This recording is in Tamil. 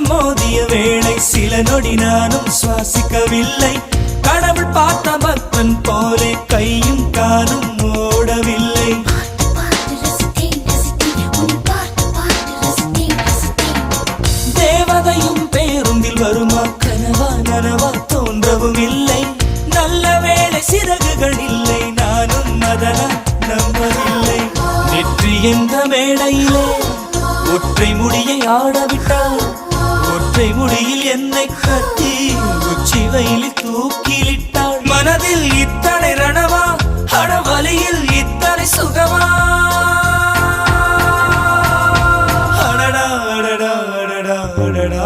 இதயம் மோதிய வேளை சில நொடி நானும் சுவாசிக்கவில்லை. கடவுள் பார்த்த பக்தன் போலே கையும் காலும் ஓடவில்லை. தேவதையும் பேருந்தில் வருமா, கனவா நனவா தோன்றவும் இல்லை. நல்ல வேளை சிறகுகள் இல்லை, நானும் அதனால் நம்பவில்லை. நெற்றி என்ற மேடையிலே ஒற்றை முடியை ஆடவிட்டாள். ஒற்றை முடியில் என்னை கட்டி உச்சி வயலில் தூக்கிலிட்டாள். மனதில் இத்தனை ரணமா, அடவலியில் இத்தனை சுகமா. அடடா அடடா அடடா அடடா.